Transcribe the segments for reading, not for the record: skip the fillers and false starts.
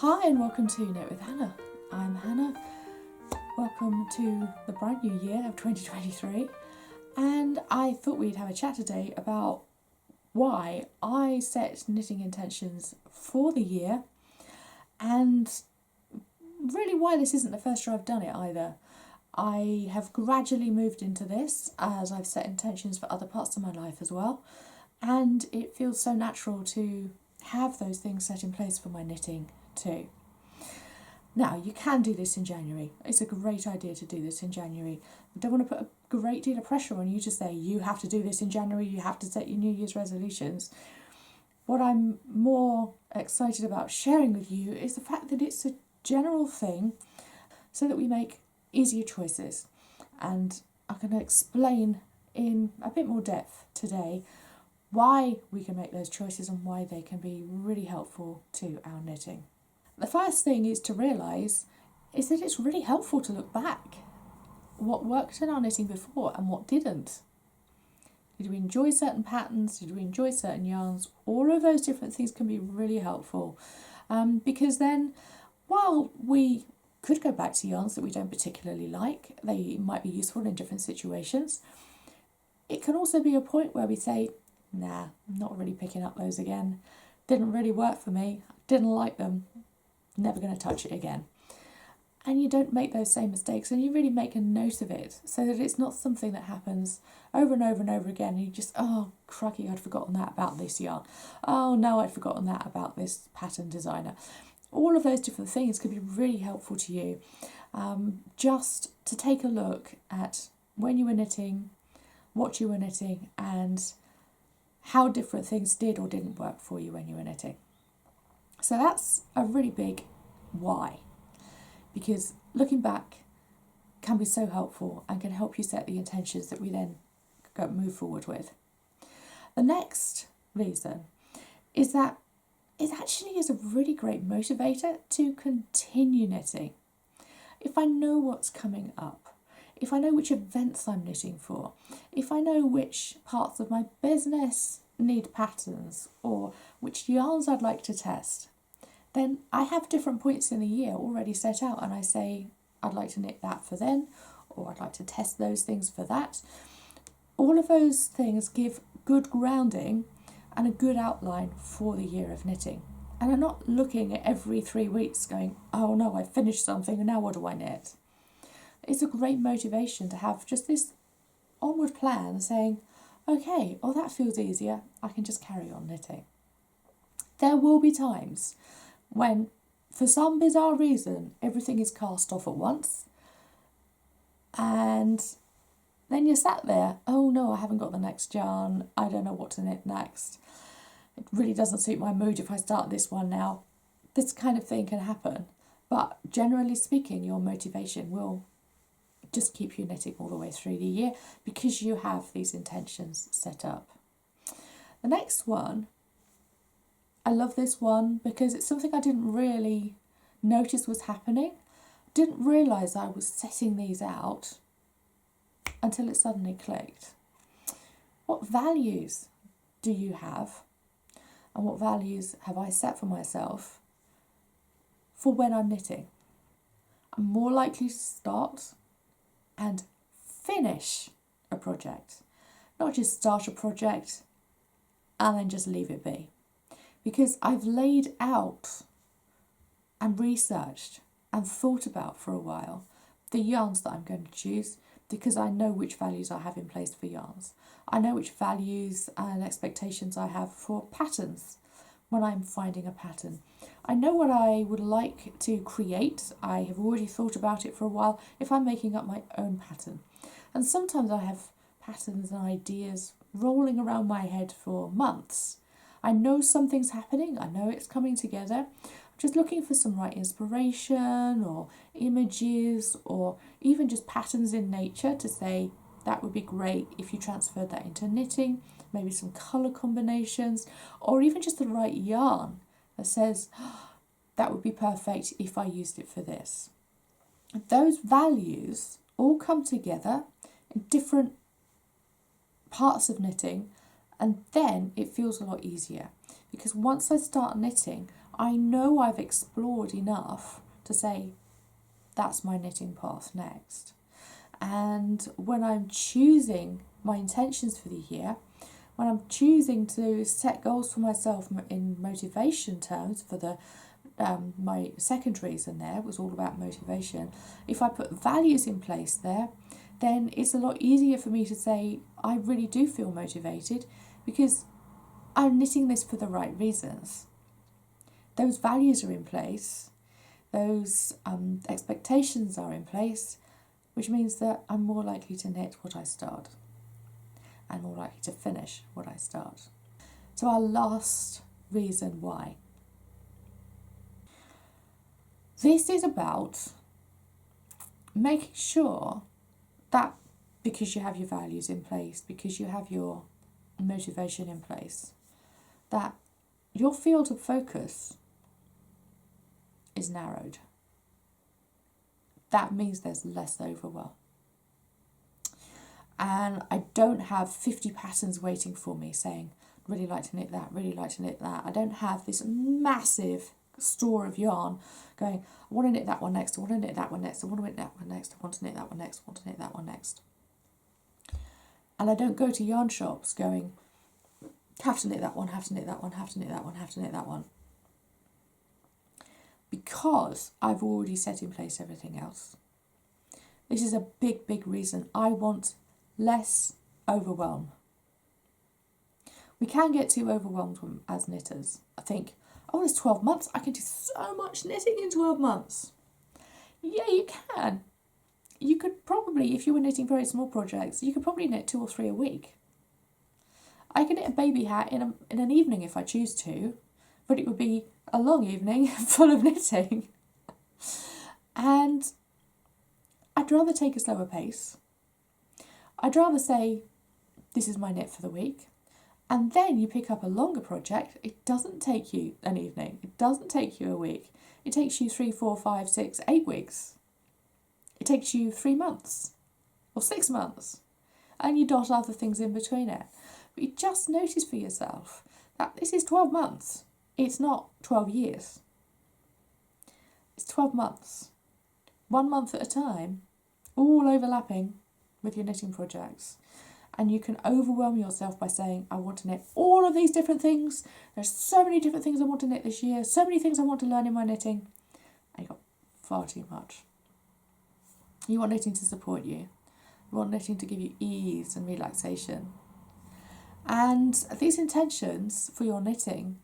Hi and welcome to Knit with Hannah. I'm Hannah. Welcome to the brand new year of 2023, and I thought we'd have a chat today about why I set knitting intentions for the year and really why this isn't the first year I've done it either. I have gradually moved into this as I've set intentions for other parts of my life as well, and it feels so natural to have those things set in place for my knitting too. Now, you can do this in January. It's a great idea to do this in January. I don't want to put a great deal of pressure on you to say you have to do this in January, you have to set your New Year's resolutions. What I'm more excited about sharing with you is the fact that it's a general thing so that we make easier choices. And I'm going to explain in a bit more depth today why we can make those choices and why they can be really helpful to our knitting. The first thing is to realise is that it's really helpful to look back. What worked in our knitting before and what didn't. Did we enjoy certain patterns? Did we enjoy certain yarns? All of those different things can be really helpful because then, while we could go back to yarns that we don't particularly like, they might be useful in different situations, it can also be a point where we say, nah, I'm not really picking up those again. Didn't really work for me. Didn't like them. Never going to touch it again. And you don't make those same mistakes, and you really make a note of it so that it's not something that happens over and over and over again and you just, oh cracky, I'd forgotten that about this yarn. Oh no, I'd forgotten that about this pattern designer. All of those different things could be really helpful to you, just to take a look at when you were knitting, what you were knitting, and how different things did or didn't work for you when you were knitting. So that's a really big why, because looking back can be so helpful and can help you set the intentions that we then move forward with. The next reason is that it actually is a really great motivator to continue knitting. If I know what's coming up, if I know which events I'm knitting for, if I know which parts of my business need patterns or which yarns I'd like to test, then I have different points in the year already set out and I say I'd like to knit that for then, or I'd like to test those things for that. All of those things give good grounding and a good outline for the year of knitting. And I'm not looking at every 3 weeks going, oh no, I finished something and now what do I knit? It's a great motivation to have just this onward plan saying, okay, oh that feels easier, I can just carry on knitting. There will be times when, for some bizarre reason, everything is cast off at once, and then you're sat there, oh no, I haven't got the next yarn, I don't know what to knit next. It really doesn't suit my mood if I start this one now. This kind of thing can happen, but generally speaking, your motivation will just keep you knitting all the way through the year because you have these intentions set up. The next one, I love this one because it's something I didn't really notice was happening. Didn't realise I was setting these out until it suddenly clicked. What values do you have, and what values have I set for myself for when I'm knitting? I'm more likely to start and finish a project, not just start a project and then just leave it be. Because I've laid out and researched and thought about for a while the yarns that I'm going to choose, because I know which values I have in place for yarns. I know which values and expectations I have for patterns when I'm finding a pattern. I know what I would like to create. I have already thought about it for a while if I'm making up my own pattern. And sometimes I have patterns and ideas rolling around my head for months. I know something's happening, I know it's coming together. I'm just looking for some right inspiration or images or even just patterns in nature to say that would be great if you transferred that into knitting, maybe some colour combinations, or even just the right yarn that says that would be perfect if I used it for this. Those values all come together in different parts of knitting, and then it feels a lot easier because once I start knitting, I know I've explored enough to say that's my knitting path next. And when I'm choosing my intentions for the year, when I'm choosing to set goals for myself in motivation terms for the my second reason there was all about motivation. If I put values in place there, then it's a lot easier for me to say I really do feel motivated because I'm knitting this for the right reasons. Those values are in place, those expectations are in place, which means that I'm more likely to knit what I start and more likely to finish what I start. So our last reason why. This is about making sure that because you have your values in place, because you have your motivation in place, that your field of focus is narrowed. That means there's less overwhelm. And I don't have 50 patterns waiting for me saying, really like to knit that, really like to knit that. I don't have this massive store of yarn going, I want to knit that one next, I want to knit that one next, I want to knit that one next, I want to knit that one next, I want to knit that one next. And I don't go to yarn shops going, have to knit that one, have to knit that one, have to knit that one, have to knit that one. Because I've already set in place everything else. This is a big, big reason. I want less overwhelm. We can get too overwhelmed as knitters. I think, oh, it's 12 months. I can do so much knitting in 12 months. Yeah, you can. You could probably, if you were knitting very small projects, you could probably knit 2 or 3 a week. I can knit a baby hat in an evening if I choose to, but it would be a long evening full of knitting. And I'd rather take a slower pace. I'd rather say, this is my knit for the week. And then you pick up a longer project. It doesn't take you an evening. It doesn't take you a week. It takes you 3, 4, 5, 6, 8 weeks. It takes you 3 months or 6 months. And you dot other things in between it. But you just notice for yourself that this is 12 months. It's not 12 years. It's 12 months. 1 month at a time, all overlapping with your knitting projects. And you can overwhelm yourself by saying, I want to knit all of these different things. There's so many different things I want to knit this year. So many things I want to learn in my knitting. And you've got far too much. You want knitting to support you. You want knitting to give you ease and relaxation. And these intentions for your knitting,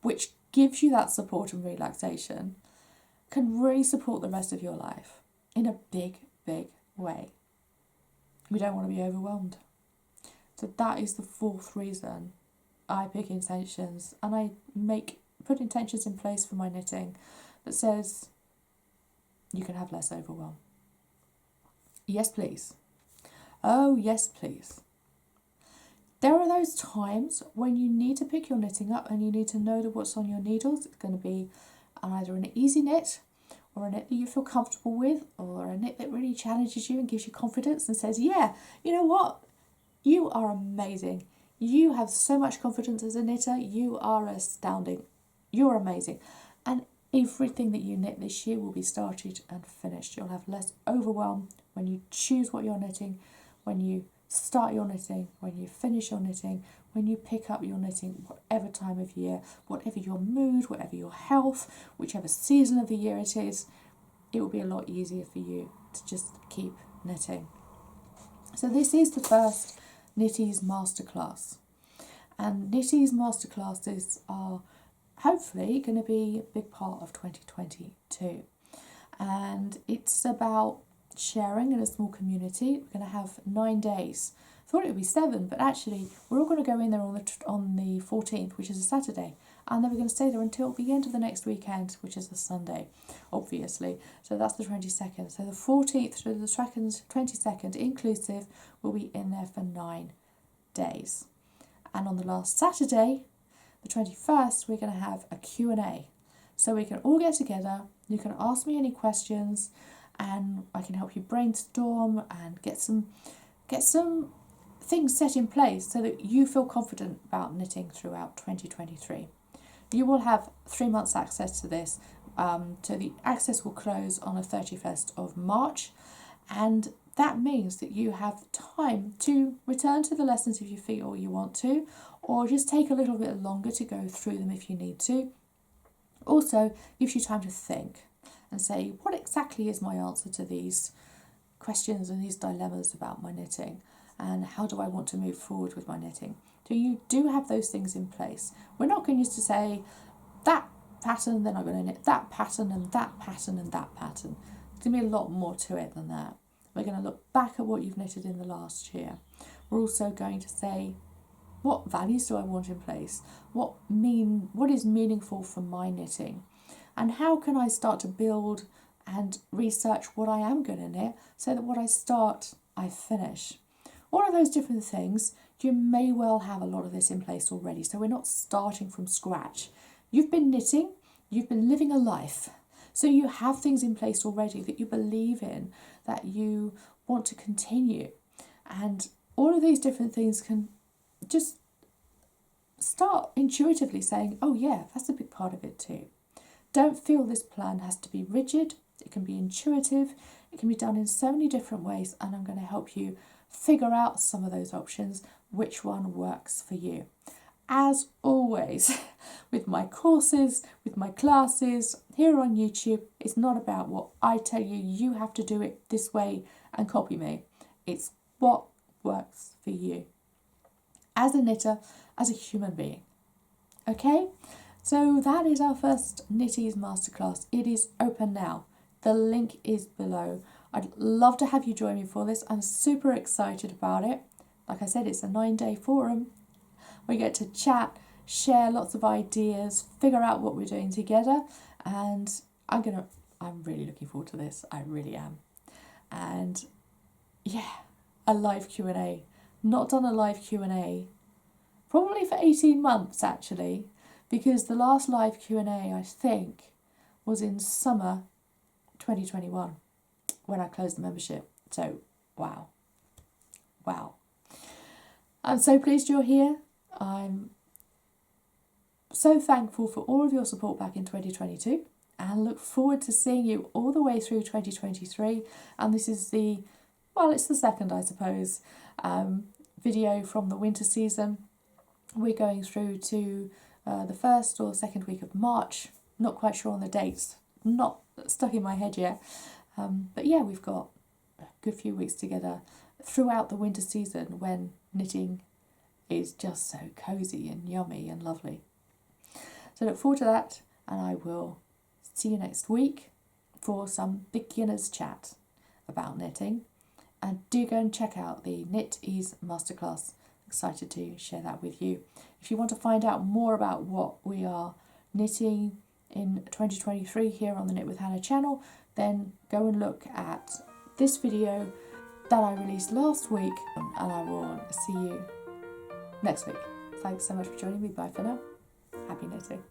which gives you that support and relaxation, can really support the rest of your life in a big, big way. We don't want to be overwhelmed. So that is the 4th reason I pick intentions, and I put intentions in place for my knitting that says you can have less overwhelm. Yes, please. Oh, yes, please. There are those times when you need to pick your knitting up and you need to know that what's on your needles. It's going to be either an easy knit or a knit that you feel comfortable with, or a knit that really challenges you and gives you confidence and says, yeah, you know what? You are amazing. You have so much confidence as a knitter. You are astounding. You're amazing. And everything that you knit this year will be started and finished. You'll have less overwhelm when you choose what you're knitting, when you start your knitting, when you finish your knitting, when you pick up your knitting, whatever time of year, whatever your mood, whatever your health, whichever season of the year it is, it will be a lot easier for you to just keep knitting. So this is the first KnitEase Masterclass. And KnitEase Masterclasses are hopefully going to be a big part of 2022. And it's about sharing in a small community. We're going to have 9 days. I thought it would be 7, but actually we're all going to go in there on the 14th, which is a Saturday, and then we're going to stay there until the end of the next weekend, which is a Sunday, obviously. So that's the 22nd. So the 14th to the 22nd inclusive will be in there for 9 days. And on the last Saturday, the 21st, we're going to have a Q&A. So we can all get together, you can ask me any questions, and I can help you brainstorm and get some things set in place so that you feel confident about knitting throughout 2023. You will have 3 months access to this. So the access will close on the 31st of March, and that means that you have time to return to the lessons if you feel you want to, or just take a little bit longer to go through them if you need to. Also gives you time to think and say, what exactly is my answer to these questions and these dilemmas about my knitting, and how do I want to move forward with my knitting? So you do have those things in place. We're not going to say that pattern, then I'm going to knit that pattern and that pattern and that pattern. There's going to be a lot more to it than that. We're going to look back at what you've knitted in the last year. We're also going to say, what values do I want in place? What is meaningful for my knitting? And how can I start to build and research what I am going to knit so that what I start, I finish? All of those different things, you may well have a lot of this in place already. So we're not starting from scratch. You've been knitting, you've been living a life. So you have things in place already that you believe in, that you want to continue. And all of these different things can just start intuitively saying, oh yeah, that's a big part of it too. Don't feel this plan has to be rigid. It can be intuitive. It can be done in so many different ways, and I'm going to help you figure out some of those options, which one works for you. As always, with my courses, with my classes, here on YouTube, it's not about what I tell you, you have to do it this way and copy me. It's what works for you as a knitter, as a human being. Okay? So that is our first KnitEase Masterclass. It is open now. The link is below. I'd love to have you join me for this. I'm super excited about it. Like I said, it's a 9-day forum. We get to chat, share lots of ideas, figure out what we're doing together, and I'm really looking forward to this. I really am. And yeah, a live Q&A. Not done a live Q&A probably for 18 months actually, because the last live Q&A I think was in summer 2021 when I closed the membership. So wow. I'm so pleased you're here. I'm so thankful for all of your support back in 2022 and look forward to seeing you all the way through 2023. And this is it's the second, I suppose, video from the winter season. We're going through to the first or second week of March. Not quite sure on the dates, not stuck in my head yet. But yeah, we've got a good few weeks together throughout the winter season when knitting is just so cosy and yummy and lovely. So look forward to that, and I will see you next week for some beginners chat about knitting. And do go and check out the KnitEase Masterclass. Excited to share that with you. If you want to find out more about what we are knitting in 2023 here on the Knit with Hannah channel, then go and look at this video that I released last week, and I will see you next week. Thanks so much for joining me. Bye for now. Happy knitting.